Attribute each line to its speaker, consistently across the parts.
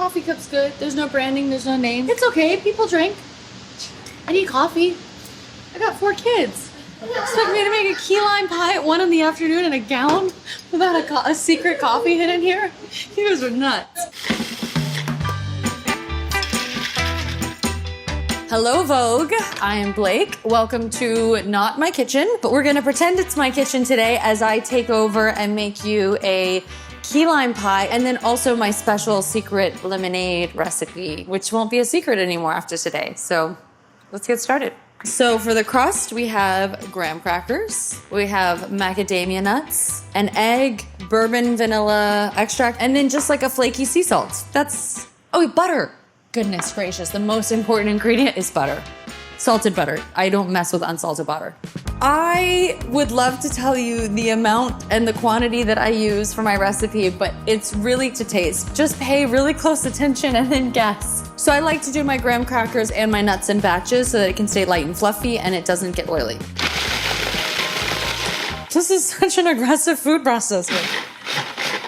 Speaker 1: coffee cup's good. There's no branding, there's no name. It's okay, people drink. I need coffee. I got 4 kids. Expect me to make a key lime pie at 1 in the afternoon in a gown without a secret coffee hidden here? You guys are nuts. Hello, Vogue. I am Blake. Welcome to not my kitchen, but we're gonna pretend it's my kitchen today as I take over and make you a key lime pie and then also my special secret lemonade recipe, which won't be a secret anymore after today. So let's get started. So for the crust, we have graham crackers, we have macadamia nuts, an egg, bourbon vanilla extract, and then just like a flaky sea salt. Oh, butter. Goodness gracious, the most important ingredient is butter. Salted butter. I don't mess with unsalted butter. I would love to tell you the amount and the quantity that I use for my recipe, but it's really to taste. Just pay really close attention and then guess. So I like to do my graham crackers and my nuts in batches so that it can stay light and fluffy and it doesn't get oily. This is such an aggressive food processor.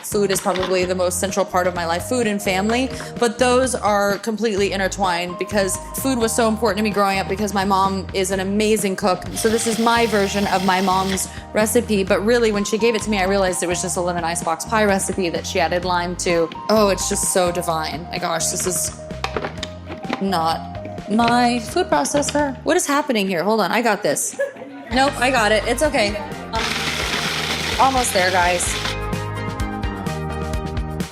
Speaker 1: Food is probably the most central part of my life, food and family, but those are completely intertwined because food was so important to me growing up because my mom is an amazing cook. So this is my version of my mom's recipe, but really when she gave it to me, I realized it was just a lemon icebox pie recipe that she added lime to. Oh, it's just so divine. My gosh, this is not my food processor. What is happening here? Hold on, I got this. Nope, I got it. It's okay. Almost there, guys.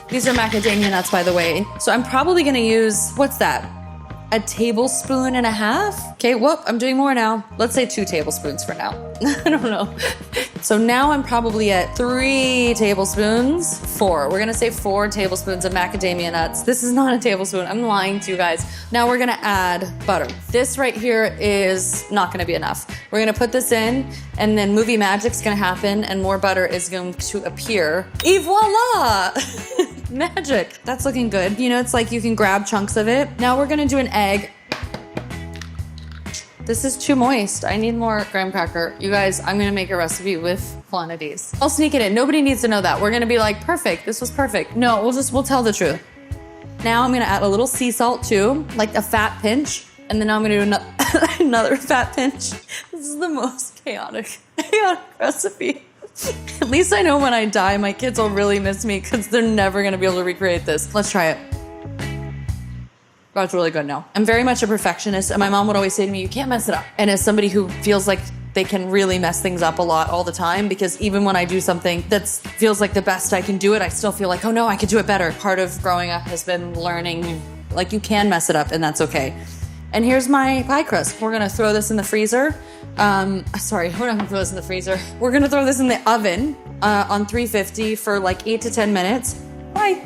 Speaker 1: These are macadamia nuts, by the way. So I'm probably gonna use, what's that? A tablespoon and a half? Okay, whoop, I'm doing more now. Let's say 2 tablespoons for now. I don't know. So now I'm probably at 3 tablespoons, 4. We're gonna say 4 tablespoons of macadamia nuts. This is not a tablespoon, I'm lying to you guys. Now we're gonna add butter. This right here is not gonna be enough. We're gonna put this in and then movie magic's gonna happen and more butter is going to appear. Et voila! Magic. That's looking good. You know, it's like you can grab chunks of it. Now we're gonna do an egg. This is too moist. I need more graham cracker. You guys, I'm gonna make a recipe with quantities. I'll sneak it in. Nobody needs to know that. We're gonna be like, perfect, this was perfect. No, we'll tell the truth. Now I'm gonna add a little sea salt too, like a fat pinch. And then I'm gonna do another fat pinch. This is the most chaotic recipe. At least I know when I die, my kids will really miss me because they're never gonna be able to recreate this. Let's try it. That's really good now. I'm very much a perfectionist and my mom would always say to me, you can't mess it up. And as somebody who feels like they can really mess things up a lot all the time because even when I do something that feels like the best I can do it, I still feel like, oh no, I could do it better. Part of growing up has been learning like you can mess it up and that's okay. And here's my pie crust. We're gonna throw this in the freezer. Sorry, we're not gonna throw this in the freezer. We're gonna throw this in the oven on 350 for like 8 to 10 minutes. Bye.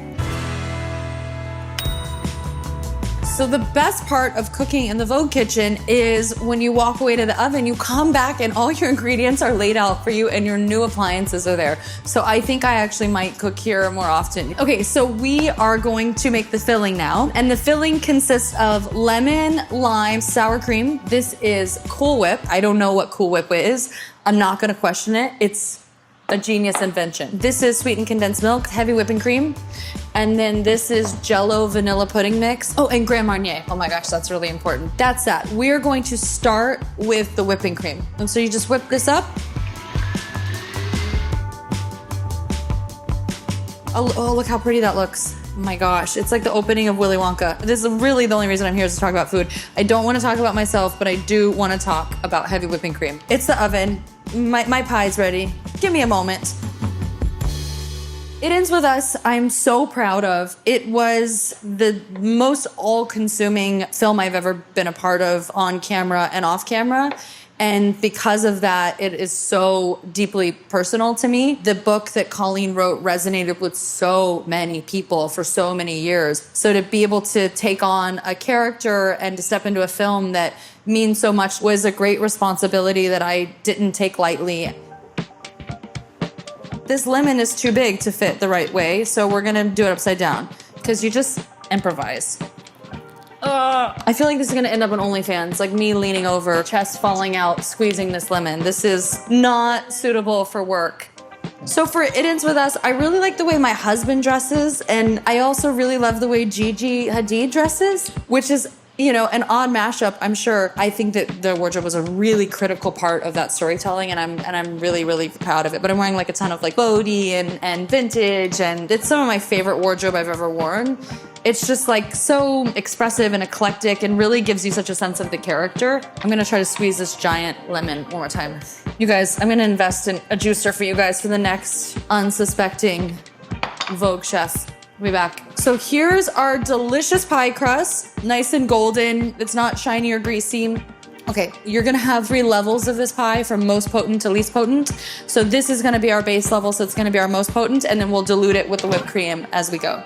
Speaker 1: So the best part of cooking in the Vogue kitchen is when you walk away to the oven, you come back and all your ingredients are laid out for you and your new appliances are there. So I think I actually might cook here more often. Okay, so we are going to make the filling now. And the filling consists of lemon, lime, sour cream. This is Cool Whip. I don't know what Cool Whip is. I'm not gonna question it. It's a genius invention. This is sweetened condensed milk, heavy whipping cream. And then this is Jell-O vanilla pudding mix. Oh, and Grand Marnier. Oh my gosh, that's really important. That's that. We're going to start with the whipping cream. And so you just whip this up. Oh, look how pretty that looks. Oh my gosh, it's like the opening of Willy Wonka. This is really the only reason I'm here is to talk about food. I don't want to talk about myself, but I do want to talk about heavy whipping cream. It's the oven. My pie's ready. Give me a moment. It ends with us. I'm so proud of. It was the most all-consuming film I've ever been a part of on camera and off camera. And because of that, it is so deeply personal to me. The book that Colleen wrote resonated with so many people for so many years. So to be able to take on a character and to step into a film that means so much was a great responsibility that I didn't take lightly. This lemon is too big to fit the right way, so we're gonna do it upside down because you just improvise. I feel like this is gonna end up on OnlyFans, like me leaning over, chest falling out, squeezing this lemon. This is not suitable for work. So for It Ends With Us, I really like the way my husband dresses, and I also really love the way Gigi Hadid dresses, which is, you know, an odd mashup, I'm sure. I think that the wardrobe was a really critical part of that storytelling, and I'm really, really proud of it. But I'm wearing like a ton of like Bodhi and vintage, and it's some of my favorite wardrobe I've ever worn. It's just like so expressive and eclectic and really gives you such a sense of the character. I'm gonna try to squeeze this giant lemon one more time. You guys, I'm gonna invest in a juicer for you guys for the next unsuspecting Vogue chef. We'll be back. So here's our delicious pie crust, nice and golden. It's not shiny or greasy. Okay, you're gonna have 3 levels of this pie from most potent to least potent. So this is gonna be our base level, so it's gonna be our most potent, and then we'll dilute it with the whipped cream as we go.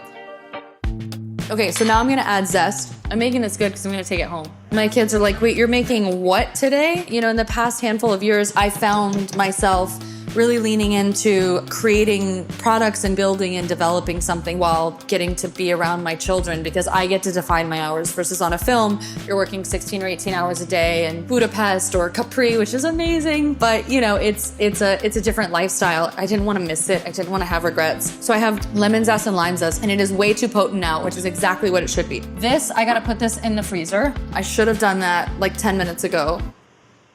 Speaker 1: Okay, so now I'm gonna add zest. I'm making this good because I'm gonna take it home. My kids are like, wait, you're making what today? You know, in the past handful of years, I found myself really leaning into creating products and building and developing something while getting to be around my children, because I get to define my hours versus on a film, you're working 16 or 18 hours a day in Budapest or Capri, which is amazing. But you know, it's a different lifestyle. I didn't want to miss it. I didn't want to have regrets. So I have lemon zest and lime zest, and it is way too potent now, which is exactly what it should be. This, I gotta put this in the freezer. I should have done that like 10 minutes ago.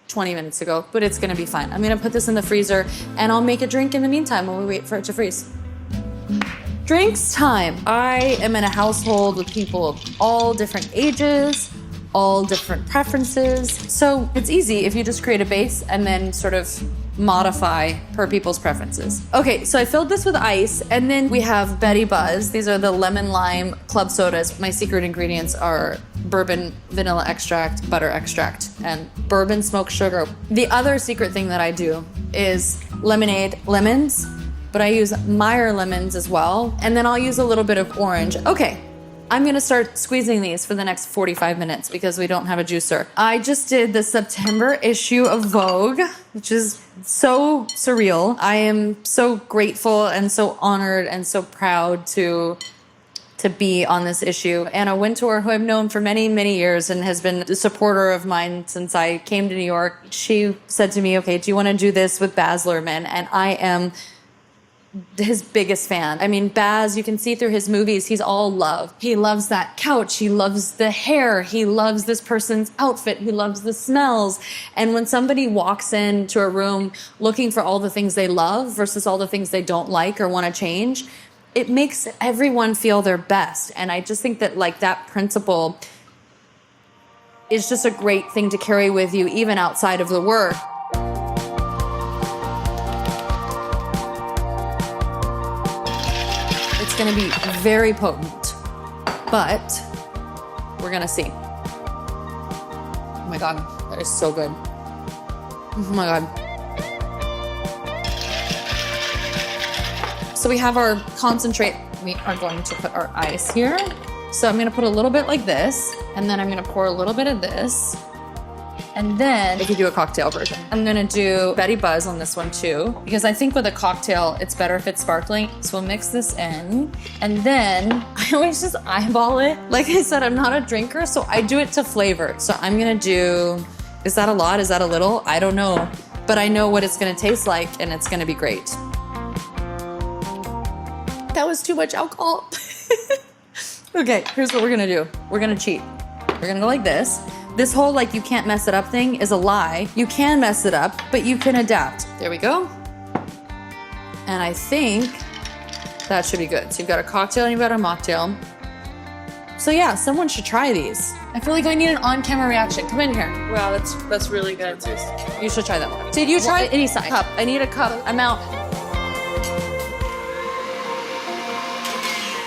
Speaker 1: 20 minutes ago, but it's gonna be fine. I'm gonna put this in the freezer and I'll make a drink in the meantime while we wait for it to freeze. Drinks time. I am in a household with people of all different ages, all different preferences. So it's easy if you just create a base and then sort of modify per people's preferences. Okay, so I filled this with ice, and then we have Betty Buzz. These are the lemon lime club sodas. My secret ingredients are bourbon vanilla extract, butter extract, and bourbon smoked sugar. The other secret thing that I do is lemonade lemons, but I use Meyer lemons as well, and then I'll use a little bit of orange. Okay, I'm gonna start squeezing these for the next 45 minutes because we don't have a juicer. I just did the September issue of Vogue, which is so surreal. I am so grateful and so honored and so proud to be on this issue. Anna Wintour, who I've known for many, many years and has been a supporter of mine since I came to New York, she said to me, okay, do you want to do this with Baz Luhrmann? And I am his biggest fan. I mean, Baz, you can see through his movies, he's all love. He loves that couch. He loves the hair. He loves this person's outfit. He loves the smells. And when somebody walks into a room looking for all the things they love versus all the things they don't like or want to change, it makes everyone feel their best. And I just think that like that principle is just a great thing to carry with you even outside of the work. It's going to be very potent, but we're going to see. Oh my God, that is so good. Oh my God. So we have our concentrate. We are going to put our ice here. So I'm going to put a little bit like this, and then I'm going to pour a little bit of this. And then if you do a cocktail version, I'm going to do Betty Buzz on this one too, because I think with a cocktail, it's better if it's sparkling. So we'll mix this in. And then I always just eyeball it. Like I said, I'm not a drinker, so I do it to flavor. So I'm going to do, is that a lot? Is that a little? I don't know. But I know what it's going to taste like, and it's going to be great. That was too much alcohol. Okay, here's what we're gonna do. We're gonna cheat. We're gonna go like this. This whole like you can't mess it up thing is a lie. You can mess it up, but you can adapt. There we go. And I think that should be good. So you've got a cocktail and you've got a mocktail. So yeah, someone should try these. I feel like I need an on-camera reaction. Come in here.
Speaker 2: Wow, that's really good.
Speaker 1: You should try that one. Did you try any size? Cup. I need a cup amount.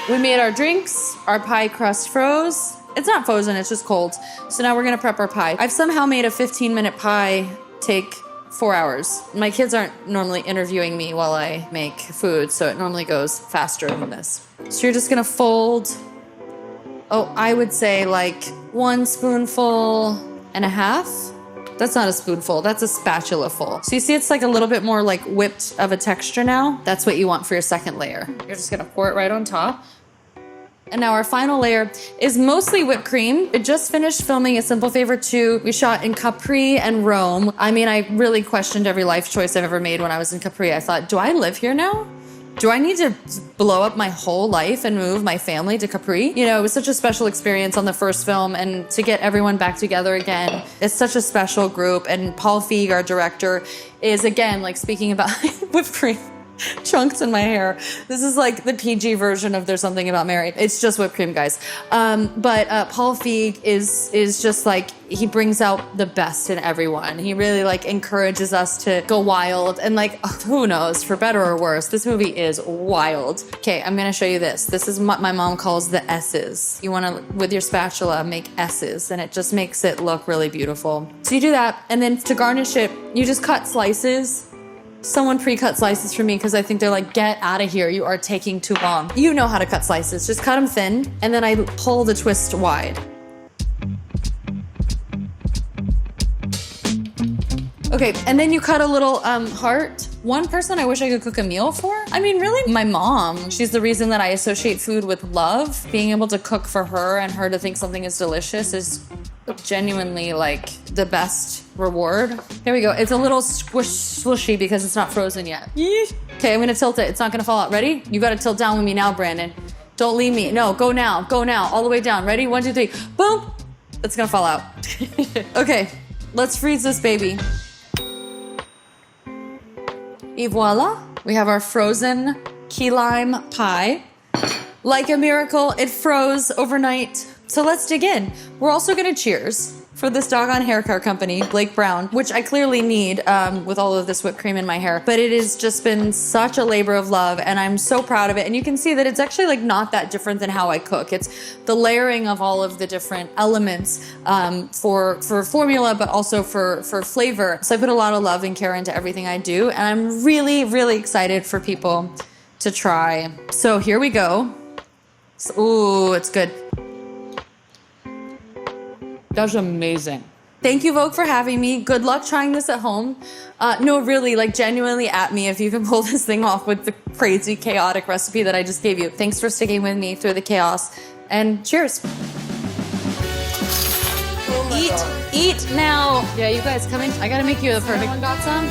Speaker 1: We made our drinks. Our pie crust froze. It's not frozen, it's just cold. So now we're gonna prep our pie. I've somehow made a 15-minute pie take 4 hours. My kids aren't normally interviewing me while I make food, so it normally goes faster than this. So you're just gonna fold, I would say like 1 spoonful and a half. That's not a spoonful, that's a spatula full. So you see it's like a little bit more like whipped of a texture now. That's what you want for your second layer. You're just gonna pour it right on top. And now our final layer is mostly whipped cream. It just finished filming A Simple Favor 2. We shot in Capri and Rome. I mean, I really questioned every life choice I've ever made when I was in Capri. I thought, do I live here now? Do I need to blow up my whole life and move my family to Capri? You know, it was such a special experience on the first film, and to get everyone back together again, it's such a special group. And Paul Feig, our director, is again, like, speaking about whipped cream. Chunks in my hair. This is like the PG version of There's Something About Mary. It's just whipped cream, guys. But Paul Feig is just like, he brings out the best in everyone. He really like encourages us to go wild, and like, who knows, for better or worse, this movie is wild. Okay, I'm gonna show you this. This is what my mom calls the S's. You wanna, with your spatula, make S's, and it just makes it look really beautiful. So you do that, and then to garnish it, you just cut slices. Someone pre-cut slices for me because I think they're like, get out of here, you are taking too long. You know how to cut slices, just cut them thin, and then I pull the twist wide. Okay, and then you cut a little heart. One person I wish I could cook a meal for? I mean, really, my mom. She's the reason that I associate food with love. Being able to cook for her and her to think something is delicious is genuinely like the best reward. Here we go. It's a little swishy because it's not frozen yet. Okay, I'm gonna tilt it. It's not gonna fall out. Ready? You gotta tilt down with me now, Brandon. Don't leave me. No, go now. Go now. All the way down. Ready? 1, 2, 3. Boom! It's gonna fall out. Okay, let's freeze this baby. Et voila! We have our frozen key lime pie. Like a miracle, it froze overnight. So let's dig in. We're also gonna cheers for this doggone hair care company, Blake Brown, which I clearly need with all of this whipped cream in my hair. But it has just been such a labor of love, and I'm so proud of it. And you can see that it's actually like not that different than how I cook. It's the layering of all of the different elements for formula, but also for flavor. So I put a lot of love and care into everything I do, and I'm really, really excited for people to try. So here we go. Ooh, it's good. That's amazing. Thank you, Vogue, for having me. Good luck trying this at home. No, really, like genuinely at me if you can pull this thing off with the crazy, chaotic recipe that I just gave you. Thanks for sticking with me through the chaos. And cheers. Oh eat now. Yeah, you guys come in. I gotta make you the perfect. Someone got some?